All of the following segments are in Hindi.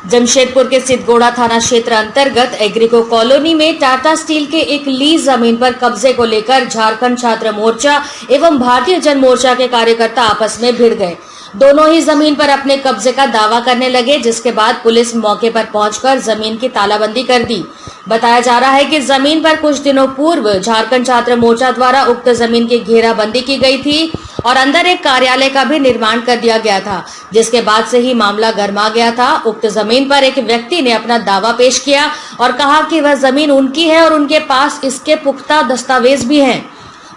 जमशेदपुर के सिद्धगोड़ा थाना क्षेत्र अंतर्गत एग्रीको कॉलोनी में टाटा स्टील के एक लीज जमीन पर कब्जे को लेकर झारखंड छात्र मोर्चा एवं भारतीय जन मोर्चा के कार्यकर्ता आपस में भिड़ गए। दोनों ही जमीन पर अपने कब्जे का दावा करने लगे, जिसके बाद पुलिस मौके पर पहुंचकर जमीन की तालाबंदी कर दी। बताया जा रहा है कि जमीन पर कुछ दिनों पूर्व झारखंड छात्र मोर्चा द्वारा उक्त जमीन की घेराबंदी की गई थी और अंदर एक कार्यालय का भी निर्माण कर दिया गया था, जिसके बाद से ही मामला गरमा गया था। उक्त जमीन पर एक व्यक्ति ने अपना दावा पेश किया और कहा कि वह जमीन उनकी है और उनके पास इसके पुख्ता दस्तावेज भी हैं।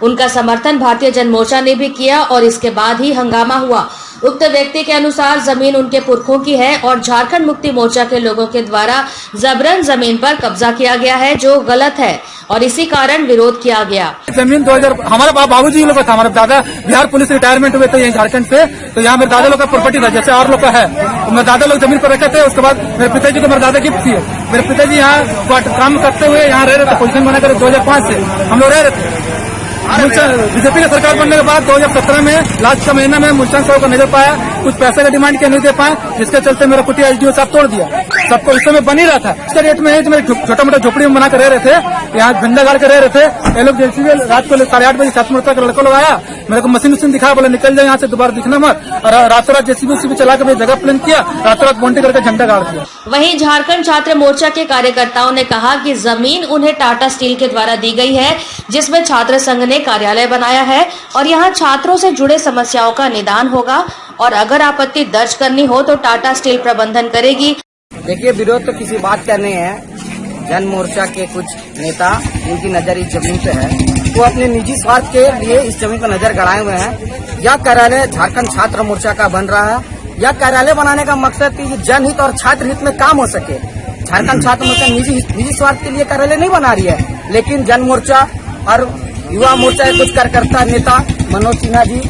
उनका समर्थन भारतीय जन मोर्चा ने भी किया और इसके बाद ही हंगामा हुआ। उक्त व्यक्ति के अनुसार जमीन उनके पुरखों की है और झारखंड मुक्ति मोर्चा के लोगों के द्वारा जबरन जमीन पर कब्जा किया गया है, जो गलत है और इसी कारण विरोध किया गया। जमीन 2000 हमारे बाबूजी लोग का था, हमारे दादा बिहार पुलिस रिटायरमेंट हुए थे यहीं झारखंड से, तो यहाँ मेरे दादा लोग का प्रॉपर्टी था जैसे और लोग का है। तो मेरे दादा लोग जमीन पर रखे थे। उसके बाद मेरे पिताजी को मेरे दादा गिफ्ट थी। मेरे पिताजी यहाँ काम करते हुए यहाँ रह रहे थे, पोजीशन बनाकर 2005 से हम लोग रह रहे थे। बीजेपी की सरकार बनने के बाद 2017 में लास्ट का महीना में मुल्तान साहब को नजर पाया, कुछ पैसे का डिमांड किया, नहीं दे पाए, जिसके चलते मेरा कुटिया एसडीओ साहब तोड़ दिया। सबको उस समय बन ही रहा था। इसका रेट में छोटा मोटा झोपड़ी में बना कर रह रहे थे, यहाँ झंडा गाड़ कर रह रहे थे। ये लोग जैसे रात को 8:30 बजे 7 मिनट तक लड़का लोग आया, मेरे को मशीन दिखाया, बोले निकल जाए यहाँ से, दोबारा दिखना मत। और रातों रात जेसीबी चला कर जगह प्लान किया, रातों रात बॉन्टी करके झंडा गाड़ दिया। वहीं झारखंड छात्र मोर्चा के कार्यकर्ताओं ने कहा कि जमीन उन्हें टाटा स्टील के द्वारा दी गई है, जिसमें छात्र संघ ने कार्यालय बनाया है और यहाँ छात्रों से जुड़े समस्याओं का निदान होगा और अगर आपत्ति दर्ज करनी हो तो टाटा स्टील प्रबंधन करेगी। देखिए, विरोध तो किसी बात का नहीं है। जन मोर्चा के कुछ नेता जिनकी नजर इस जमीन पे है, वो अपने निजी स्वार्थ के लिए इस जमीन पर नजर गड़ाए हुए हैं। यह कार्यालय झारखंड छात्र मोर्चा का बन रहा है। यह कार्यालय बनाने का मकसद कि जनहित और छात्र हित में काम हो सके। झारखंड छात्र मोर्चा निजी स्वार्थ के लिए कार्यालय नहीं बना रही है, लेकिन जन मोर्चा और युवा मोर्चा के कुछ कार्यकर्ता नेता मनोज सिन्हा जी,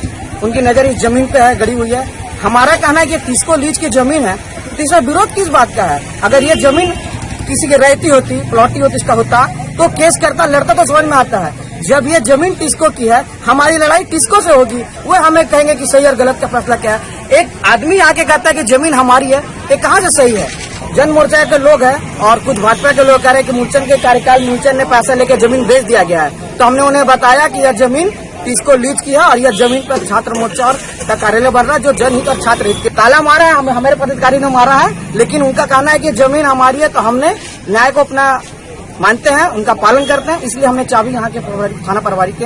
उनकी नजर इस जमीन पे है, गड़ी हुई है। हमारा कहना है कि किसको लीज की जमीन है तो इसमें विरोध किस बात का है। अगर ये जमीन किसी की रहती होती, प्लॉटी होती, इसका होता तो केस करता, लड़ता तो समझ में आता है। जब ये जमीन टिस्को की है, हमारी लड़ाई टिस्को से होगी। वो हमें कहेंगे कि सही और गलत का फैसला क्या है। एक आदमी आके कहता है कि जमीन हमारी है, ये कहाँ से सही है। जन मोर्चा के लोग हैं और कुछ भाजपा के लोग कह रहे हैं कि मुलचंद के कार्यकाल मुलचंद ने पैसा लेकर जमीन बेच दिया गया है। तो हमने उन्हें बताया कि यह जमीन इसको लीज किया और यह जमीन पर छात्र मोर्चा और का कार्यालय बन रहा है, जो जनहित और छात्र हित के ताला मारा है। हमारे पदाधिकारी ने मारा है, लेकिन उनका कहना है कि जमीन हमारी है, तो हमने न्याय को अपना मानते हैं, उनका पालन करते हैं। इसलिए हमने चाबी यहाँ के थाना प्रभारी के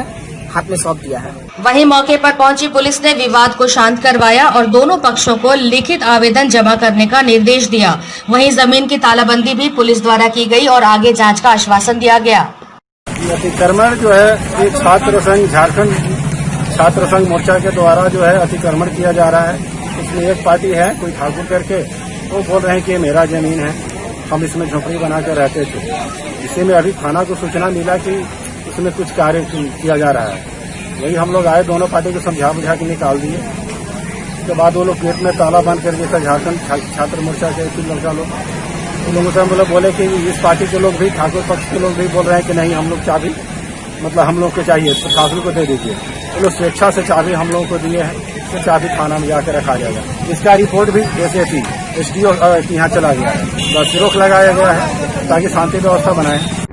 हाथ में सौंप दिया है। वहीं मौके पर पहुंची पुलिस ने विवाद को शांत करवाया और दोनों पक्षों को लिखित आवेदन जमा करने का निर्देश दिया। वहीं जमीन की तालाबंदी भी पुलिस द्वारा की गई और आगे जांच का आश्वासन दिया गया। अतिक्रमण जो है ये छात्र संघ, झारखंड छात्र संघ मोर्चा के द्वारा जो है अतिक्रमण किया जा रहा है। इसमें एक पार्टी है, कोई ठाकुर करके, वो बोल रहे हैं कि ये मेरा जमीन है, हम इसमें झोपड़ी बनाकर रहते थे। इसी में अभी थाना को सूचना मिला कि उसमें कुछ कार्य किया जा रहा है। वही हम लोग आए, दोनों पार्टी को समझा बुझा के निकाल दिए। उसके बाद वो लोग गेट में ताला बंद कर दिया। झारखंड छात्र मोर्चा के 3 लड़का लोग, उन लोगों से हम लोग बोले कि इस पार्टी के लोग भी, ठाकुर पक्ष के लोग भी बोल रहे हैं कि नहीं, हम लोग चाबी मतलब हम लोग को चाहिए तो ठाकुर को दे दीजिए। वो लोग स्वेच्छा से चाबी हम लोगों को दिए हैं, तो चाबी थाना में जाकर रखा जाएगा। इसका रिपोर्ट भी एसएपी एसडीओ यहाँ चला गया है। बस रोक लगाया गया है ताकि शांति व्यवस्था बनाए।